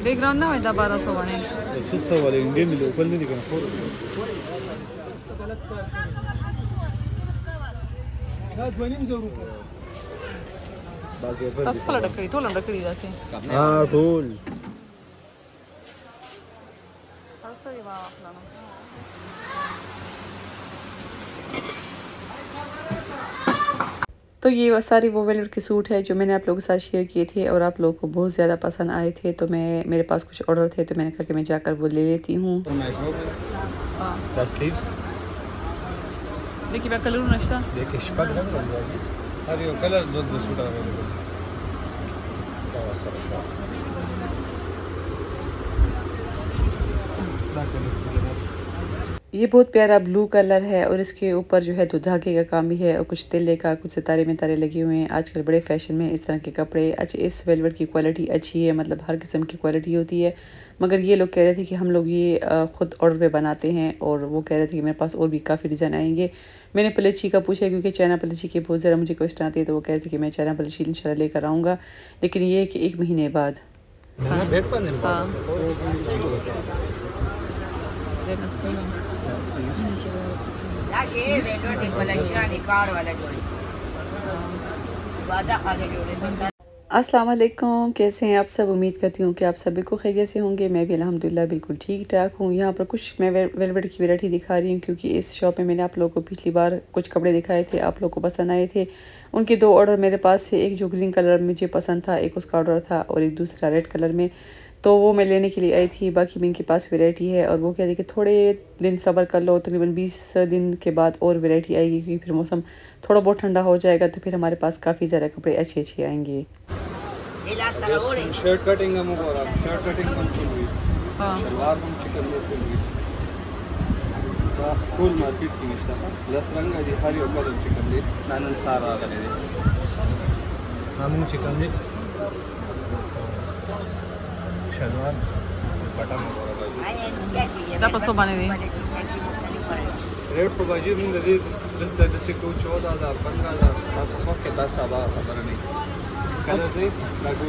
Background ना होता 1200 वाले सस्ता वाले इंडियन लोकल नहीं दिखा Tas pala डकरी टोल डकरी जैसे हाँ टोल सही बात तो ये सारी वो वेलवेट के सूट है जो मैंने आप लोगों के साथ शेयर किए थे और आप लोगों को बहुत ज़्यादा पसंद आए थे। तो मेरे पास कुछ ऑर्डर थे तो मैंने कहा कि मैं जाकर वो ले लेती हूँ। देखिए मैं कलर नश्ता देखिए शपथ अरे कलर दो सूट अवेलेबल ये बहुत प्यारा ब्लू कलर है और इसके ऊपर जो है तो धागे का काम भी है और कुछ तिल्ले का कुछ सितारे में तारे लगे हुए हैं। आजकल बड़े फैशन में इस तरह के कपड़े अच्छे। इस वेलवेट की क्वालिटी अच्छी है, मतलब हर किस्म की क्वालिटी होती है। मगर ये लोग कह रहे थे कि हम लोग ये ख़ुद ऑर्डर पे बनाते हैं और वो कह रहे थे कि मेरे पास और भी काफ़ी डिज़ाइन आएंगे। मैंने पलेची का पूछा क्योंकि चाइना पलेची के बहुत ज़्यादा मुझे क्वेश्चन आती है, तो वो कह रहे थे कि मैं चाइना पलेची इंशाल्लाह लेकर आऊँगा, लेकिन ये है कि 1 महीने बाद। अस्सलाम वालेकुम, कैसे हैं आप सब। उम्मीद करती हूँ कि आप सभी को खैरियत से होंगे। मैं भी अल्हम्दुलिल्लाह बिल्कुल ठीक ठाक हूँ। यहाँ पर कुछ मैं वेलवेट की वैरायटी दिखा रही हूँ क्योंकि इस शॉप में मैंने आप लोगों को पिछली बार कुछ कपड़े दिखाए थे, आप लोगों को पसंद आए थे। उनके 2 ऑर्डर मेरे पास थे, एक जो ग्रीन कलर मुझे पसंद था, एक उसका ऑर्डर था और एक दूसरा रेड कलर में। तो वो मैं लेने के लिए आई थी। बाकी भी इनके पास वैरायटी है और वो कहते हैं कि थोड़े दिन सब्र कर लो, तकरीबन 20 दिन के बाद और वैरायटी आएगी क्योंकि फिर मौसम थोड़ा बहुत ठंडा हो जाएगा तो फिर हमारे पास काफ़ी ज़्यादा कपड़े अच्छे आएंगे। Shirt cutting shirt cutting salwar chikan full market की लस रंग हरी और चिकन नान सारा नामू chikan salwar button dapat soba nih rate तो बाजी में दे जैसे को 14,000 15,000 500 के 10,000 खबर नहीं कलर दे लागू।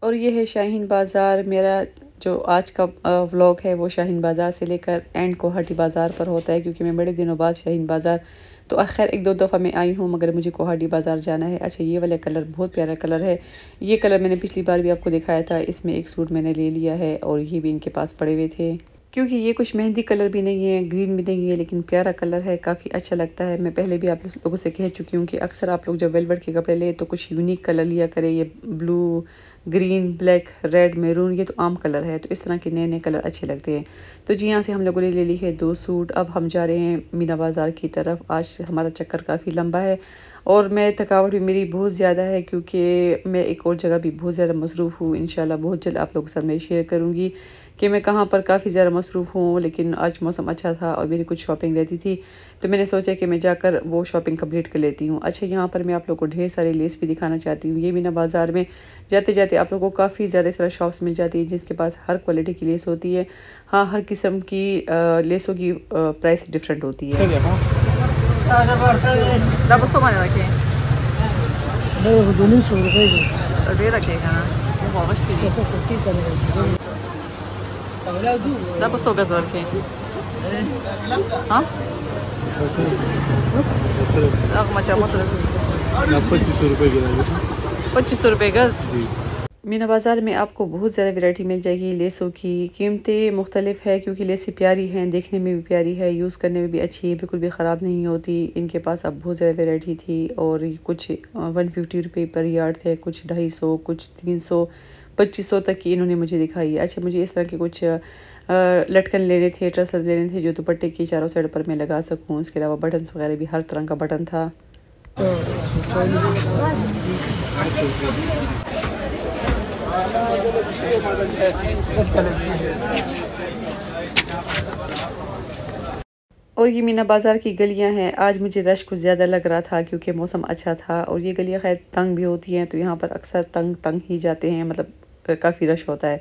और ये है शाहीन बाज़ार। मेरा जो आज का व्लॉग है वो शाहीन बाज़ार से लेकर एंड कोहाटी बाज़ार पर होता है क्योंकि मैं बड़े दिनों बाद शाहीन बाज़ार तो खैर 1-2 दफ़ा मैं आई हूँ, मगर मुझे कोहाटी बाज़ार जाना है। अच्छा, ये वाला कलर बहुत प्यारा कलर है। ये कलर मैंने पिछली बार भी आपको दिखाया था। इसमें एक सूट मैंने ले लिया है और ये भी इनके पास पड़े हुए थे क्योंकि ये कुछ मेहंदी कलर भी नहीं है, ग्रीन भी नहीं है, लेकिन प्यारा कलर है, काफ़ी अच्छा लगता है। मैं पहले भी आप लोगों से कह चुकी हूँ कि अक्सर आप लोग जब वेलवेट के कपड़े ले तो कुछ यूनिक कलर लिया करें। ये blue, green, black, red, maroon ये तो आम कलर है, तो इस तरह के नए कलर अच्छे लगते हैं। तो जी यहाँ से हम लोगों ने ले ली है 2 सूट। अब हम जा रहे हैं मीना बाज़ार की तरफ। आज हमारा चक्कर काफ़ी लंबा है और मैं थकावट भी मेरी बहुत ज़्यादा है क्योंकि मैं एक और जगह भी बहुत ज़्यादा मसरूफ़ हूँ। इंशाल्लाह बहुत जल्द आप लोगों के साथ मैं शेयर करूँगी कि मैं कहाँ पर काफ़ी ज़्यादा मसरूफ़ हूँ। लेकिन आज मौसम अच्छा था और मेरी कुछ शॉपिंग रहती थी तो मैंने सोचा कि मैं जाकर वो शॉपिंग कंप्लीट कर लेती हूँ। अच्छा, यहाँ पर मैं आप लोगों को ढेर सारे लेस भी दिखाना चाहती हूँ। ये मीना बाज़ार में जाते जाते आप लोगों को काफ़ी ज़्यादा इस तरह शॉप्स मिल जाती है जिसके पास हर क्वालिटी की लेस होती है। हाँ, हर किस्म की लेसों की प्राइस डिफरेंट होती है। दे रखेगा ना dapat soga zorke हाँ macam motor 2500 रुपए की 2500 रुपये गज़। मीना बाज़ार में आपको बहुत ज़्यादा वैरायटी मिल जाएगी लेसों की। कीमतें मुख्तलिफ है क्योंकि लेसें प्यारी हैं, देखने में भी प्यारी है, यूज़ करने में भी अच्छी है, बिल्कुल भी ख़राब नहीं होती। इनके पास अब बहुत ज़्यादा वैरायटी थी और कुछ 150 रुपये पर यार्ड थे, कुछ 250, कुछ 300, 2500 तक की इन्होंने मुझे दिखाई। अच्छा, मुझे इस तरह के कुछ लटकन लेने थे, ट्रसेस लेने थे जो दुपट्टे की चारों साइड पर मैं लगा सकूँ। उसके अलावा बटन्स वगैरह भी हर तरह का बटन था। और ये मीना बाज़ार की गलियां हैं। आज मुझे रश कुछ ज़्यादा लग रहा था क्योंकि मौसम अच्छा था और ये गलियां खैर तंग भी होती हैं तो यहाँ पर अक्सर तंग ही जाते हैं, मतलब काफ़ी रश होता है।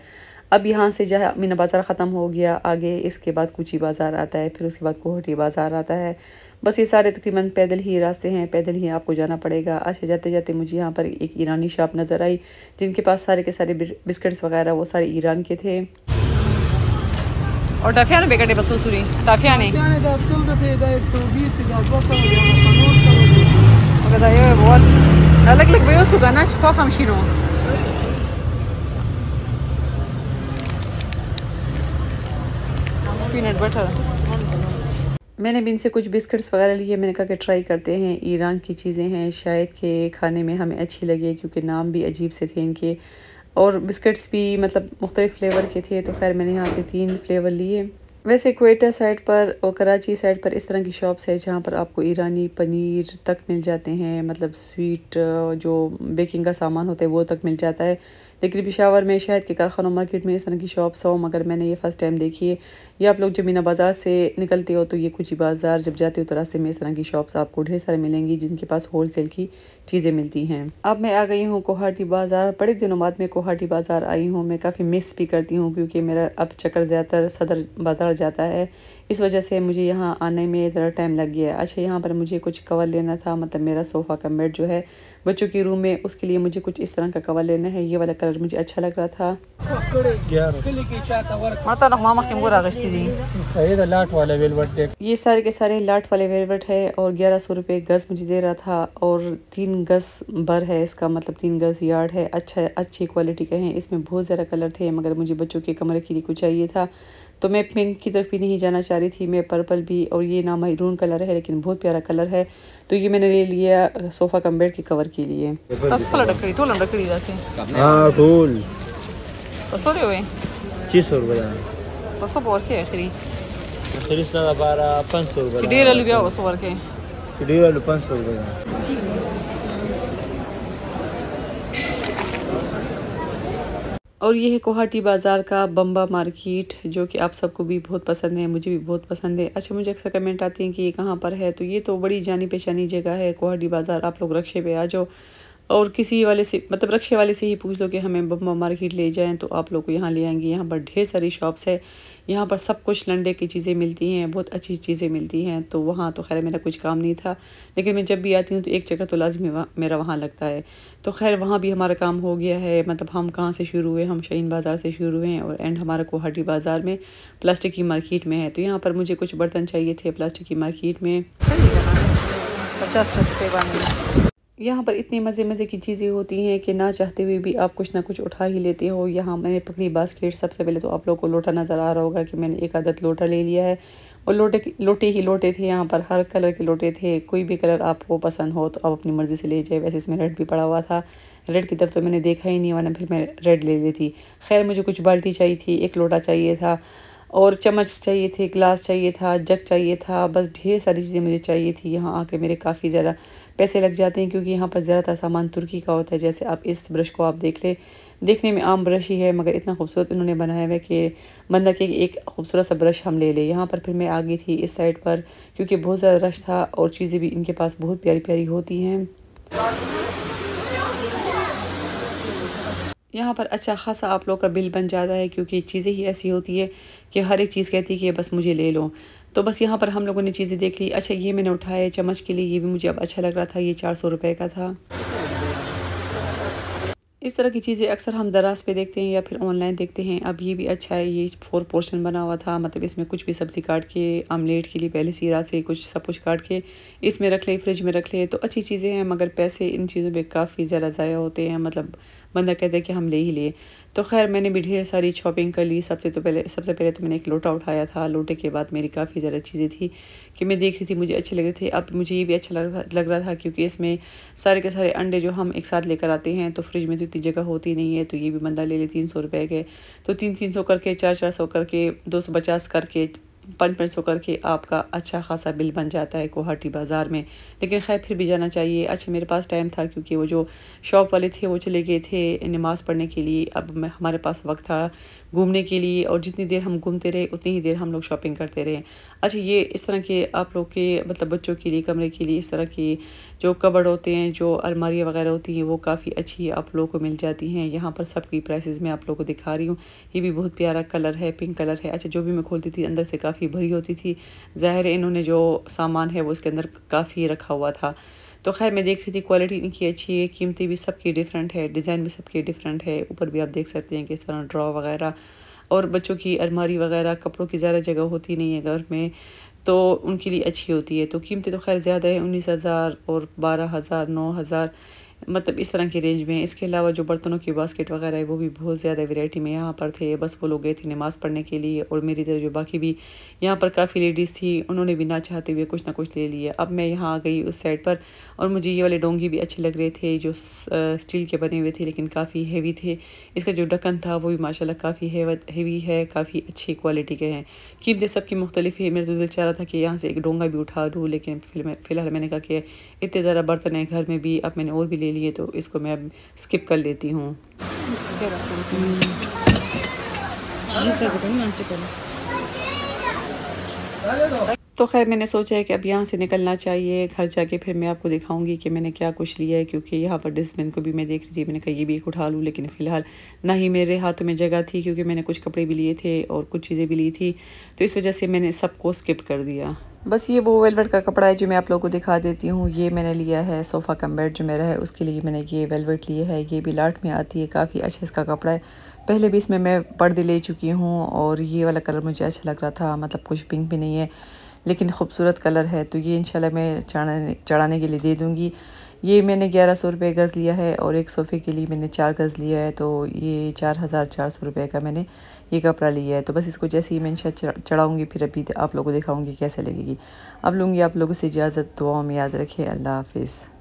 अब यहाँ से जहाँ मीना बाज़ार ख़त्म हो गया, आगे इसके बाद कुची बाज़ार आता है, फिर उसके बाद कोहटी बाज़ार आता है। बस ये सारे तकरीबन पैदल ही रास्ते हैं, पैदल ही आपको जाना पड़ेगा। अच्छा, जाते जाते मुझे यहाँ पर एक ईरानी शॉप नज़र आई, जिनके पास सारे के सारे बिस्किट्स वगैरह वो सारे ईरान के थे। और टाफिया ने बेकटे बस सूरी टाफिया ने 100 रुपए दा 120 दा 200 वगैरह ये बहुत अलग अलग बेयो सुगाना छफा खमशीनो पीनट बटर। मैंने भी इनसे कुछ बिस्किट्स वगैरह लिए, मैंने कहा कि ट्राई करते हैं, ईरान की चीज़ें हैं, शायद के खाने में हमें अच्छी लगे, क्योंकि नाम भी अजीब से थे इनके और बिस्किट्स भी मतलब मुख्तलिफ़ फ्लेवर के थे। तो खैर मैंने यहाँ से 3 फ्लेवर लिए। वैसे क्वेटा साइड पर और कराची साइड पर इस तरह की शॉप्स है जहाँ पर आपको ईरानी पनीर तक मिल जाते हैं, मतलब स्वीट जो बेकिंग का सामान होता है वो तक मिल जाता है। लेकिन पेशावर में शहद के कारखाना मार्केट में इस तरह की शॉप्स हो, मगर मैंने ये फ़र्स्ट टाइम देखी है। ये आप लोग जब मीना बाज़ार से निकलते हो तो ये कुची बाज़ार जब जाते हो तो रास्ते में इस तरह की शॉप्स आपको ढेर सारे मिलेंगी, जिनके पास होल सेल की चीज़ें मिलती हैं। अब मैं आ गई हूँ कोहाटी बाज़ार। बड़े दिनों बाद मैं कोहाटी बाज़ार आई हूँ। मैं काफ़ी मिस भी करती हूँ, क्योंकि मेरा अब चक्कर ज़्यादातर सदर बाज़ार जाता है, इस वजह से मुझे यहाँ आने में ज़रा टाइम लग गया है। अच्छा, यहाँ पर मुझे कुछ कवर लेना था, मतलब मेरा सोफ़ा का बेड जो है बच्चों की रूम में, उसके लिए मुझे कुछ इस तरह का कवर लेना है। ये वाला कलर मुझे अच्छा लग रहा था। ये सारे के सारे लाट वाले वेलवेट है और 1100 रुपये गज़ मुझे दे रहा था, और 3 गज़ बर है इसका, मतलब 3 गज़ यार्ड है। अच्छी क्वालिटी के हैं। इसमें बहुत ज़्यादा कलर थे, मगर मुझे बच्चों के कमरे के लिए कुछ चाहिए था, तो मैं पिंक की तरफ भी नहीं जाना चाह रही थी, मैं पर्पल भी, और ये ना मैरून कलर है लेकिन बहुत प्यारा कलर है, तो ये मैंने ले लिया सोफ़ा कम बेड के कवर के लिए। 500 और ये है कोहाटी बाज़ार का बम्बा मार्केट, जो कि आप सबको भी बहुत पसंद है, मुझे भी बहुत पसंद है। अच्छा, मुझे अक्सर कमेंट आती हैं कि ये कहाँ पर है, तो ये तो बड़ी जानी पहचानी जगह है कोहाटी बाज़ार। आप लोग रक्शे पे आ जाओ और किसी वाले से, मतलब रक्शे वाले से ही पूछ लो कि हमें बम्बा मार्केट ले जाएं, तो आप लोग को यहाँ ले आएंगे। यहाँ पर ढेर सारी शॉप्स है, यहाँ पर सब कुछ लंडे की चीज़ें मिलती हैं, बहुत अच्छी चीज़ें मिलती हैं। तो वहाँ तो खैर मेरा कुछ काम नहीं था, लेकिन मैं जब भी आती हूँ तो एक चक्कर तो लाजमी मेरा वहाँ लगता है। तो खैर वहाँ भी हमारा काम हो गया है। मतलब हम कहाँ से शुरू हुए, हम शाहीन बाज़ार से शुरू हुए हैं और एंड हमारा कोहाटी बाज़ार में प्लास्टिक की मार्केट में है। तो यहाँ पर मुझे कुछ बर्तन चाहिए थे प्लास्टिक की मार्केट में। 50 रुपये। यहाँ पर इतनी मज़े की चीज़ें होती हैं कि ना चाहते हुए भी आप कुछ ना कुछ उठा ही लेते हो। यहाँ मैंने पकड़ी बास्केट। सबसे पहले तो आप लोगों को लोटा नज़र आ रहा होगा कि मैंने एक आदत लोटा ले लिया है, और लोटे थे। यहाँ पर हर कलर के लोटे थे, कोई भी कलर आपको पसंद हो तो आप अपनी मर्ज़ी से ले जाए। वैसे इसमें रेड भी पड़ा हुआ था, रेड की तरफ तो मैंने देखा ही नहीं, वरना फिर मैं रेड ले लेती। खैर मुझे कुछ बाल्टी चाहिए थी, एक लोटा चाहिए था, और चम्मच चाहिए थे, गिलास चाहिए था, जग चाहिए था, बस ढेर सारी चीज़ें मुझे चाहिए थी। यहाँ आके मेरे काफ़ी ज़्यादा पैसे लग जाते हैं, क्योंकि यहाँ पर ज़्यादातर सामान तुर्की का होता है। जैसे आप इस ब्रश को आप देख ले, देखने में आम ब्रश ही है, मगर इतना खूबसूरत इन्होंने बनाया हुआ है कि बंदा के एक खूबसूरत सा ब्रश हम ले यहाँ पर फिर मैं आ गई थी इस साइड पर, क्योंकि बहुत ज़्यादा रश था और चीज़ें भी इनके पास बहुत प्यारी प्यारी होती हैं। यहाँ पर अच्छा खासा आप लोग का बिल बन जाता है, क्योंकि चीज़ें ही ऐसी होती है कि हर एक चीज़ कहती है कि बस मुझे ले लो। तो बस यहाँ पर हम लोगों ने चीज़ें देख ली। अच्छा, ये मैंने उठाया चम्मच के लिए, ये भी मुझे अब अच्छा लग रहा था, ये 400 रुपये का था। इस तरह की चीज़ें अक्सर हम दराज पे देखते हैं या फिर ऑनलाइन देखते हैं। अब ये भी अच्छा है, ये 4 पोर्शन बना हुआ था, मतलब इसमें कुछ भी सब्ज़ी काट के आमलेट के लिए पहले से रात से कुछ सब कुछ काट के इसमें रख ले, फ्रिज में रख ले, तो अच्छी चीज़ें हैं। मगर पैसे इन चीज़ों पे काफ़ी ज़्यादा ज़ाया होते हैं, मतलब बंदा कहता है कि हम ले ही लिए। तो खैर मैंने भी ढेर सारी शॉपिंग कर ली। सबसे पहले तो मैंने एक लोटा उठाया था। लोटे के बाद मेरी काफ़ी ज़्यादा चीज़ें थी कि मैं देख रही थी, मुझे अच्छे लग रहे थे। अब मुझे ये भी अच्छा लग रहा था, क्योंकि इसमें सारे के सारे अंडे जो हम एक साथ लेकर आते हैं, तो फ्रिज में तो इतनी जगह होती नहीं है, तो ये भी बंदा ले ले 300 रुपये के। तो 300 करके 400 करके 250 करके 500 करके आपका अच्छा खासा बिल बन जाता है गुवाहाटी बाज़ार में। लेकिन खैर फिर भी जाना चाहिए। अच्छा मेरे पास टाइम था क्योंकि वो जो शॉप वाले थे वो चले गए थे नमाज़ पढ़ने के लिए। अब हमारे पास वक्त था घूमने के लिए, और जितनी देर हम घूमते रहे उतनी ही देर हम लोग शॉपिंग करते रहे। अच्छा ये इस तरह के आप लोग के मतलब बच्चों के लिए कमरे के लिए इस तरह की जो कबर्ड होते हैं, जो अलमारियाँ वगैरह होती हैं, वो काफ़ी अच्छी आप लोगों को मिल जाती हैं। यहाँ पर सबकी प्राइसेस मैं आप लोगों को दिखा रही हूँ। ये भी बहुत प्यारा कलर है, पिंक कलर है। अच्छा जो भी मैं खोलती थी अंदर से काफ़ी भरी होती थी। ज़ाहिर है इन्होंने जो सामान है वो उसके अंदर काफ़ी रखा हुआ था। तो खैर मैं देख रही थी क्वालिटी इनकी अच्छी है, कीमती भी सबकी डिफरेंट है, डिज़ाइन भी सबकी डिफरेंट है। ऊपर भी आप देख सकते हैं किस तरह ड्रॉ वगैरह, और बच्चों की अलमारी वगैरह, कपड़ों की ज़्यादा जगह होती नहीं है घर में तो उनके लिए अच्छी होती है। तो कीमतें तो खैर ज़्यादा है, 19,000 और 12,000, 9,000, मतलब इस तरह की रेंज में। इसके अलावा जो बर्तनों की बास्केट वगैरह है वो भी बहुत ज़्यादा वैरायटी में यहाँ पर थे। बस वो लोग गए थे नमाज़ पढ़ने के लिए, और मेरी तरह जो बाकी भी यहाँ पर काफ़ी लेडीज़ थी उन्होंने भी ना चाहते हुए कुछ ना कुछ ले लिया। अब मैं यहाँ आ गई उस साइड पर, और मुझे ये वाले डोंगी भी अच्छे लग रहे थे जो स्टील के बने हुए थे लेकिन काफ़ी हेवी थे। इसका जो ढक्कन था वो भी माशाल्लाह काफ़ी हेवी है, काफ़ी अच्छी क्वालिटी के हैं। कीमतें सबकी मुख्तलिफ है। मेरा तो दिल चाह रहा था कि यहाँ से एक डोंगा भी उठा लूँ, लेकिन फ़िलहाल मैंने कहा कि इतने ज़्यादा बर्तन हैं घर में भी, अब मैंने और भी ले लिए तो इसको मैं अब स्किप कर लेती हूँ। तो खैर मैंने सोचा है कि अब यहाँ से निकलना चाहिए। घर जाके फिर मैं आपको दिखाऊंगी कि मैंने क्या कुछ लिया है, क्योंकि यहाँ पर डस्टबिन को भी मैं देख रही थी। मैंने कहा ये भी एक उठा लूँ, लेकिन फ़िलहाल ना ही मेरे हाथों में जगह थी, क्योंकि मैंने कुछ कपड़े भी लिए थे और कुछ चीज़ें भी ली थी, तो इस वजह से मैंने सबको स्किप कर दिया। बस ये वो वेलवेट का कपड़ा है जो मैं आप लोगों को दिखा देती हूँ। ये मैंने लिया है सोफ़ा कम बेड जो मेरा है उसके लिए मैंने ये वेलवेट लिया है। ये भी लाट में आती है, काफ़ी अच्छा इसका कपड़ा है। पहले भी इसमें मैं पर्दे ले चुकी हूँ, और ये वाला कलर मुझे अच्छा लग रहा था, मतलब कुछ पिंक भी नहीं है लेकिन खूबसूरत कलर है। तो ये इंशाल्लाह मैं चढ़ाने के लिए दे दूँगी। ये मैंने 1100 रुपये गज़ लिया है, और एक सोफ़े के लिए मैंने 4 गज़ लिया है, तो ये 4,400 रुपये का मैंने ये कपड़ा लिया है। तो बस इसको जैसे ही मैं इंशाल्लाह चढ़ाऊँगी फिर अभी आप लोगों को दिखाऊँगी कैसे लगेगी। अब लूँगी आप लोगों से इजाज़त। दुआओं में याद रखिए। अल्लाह हाफ़िज़।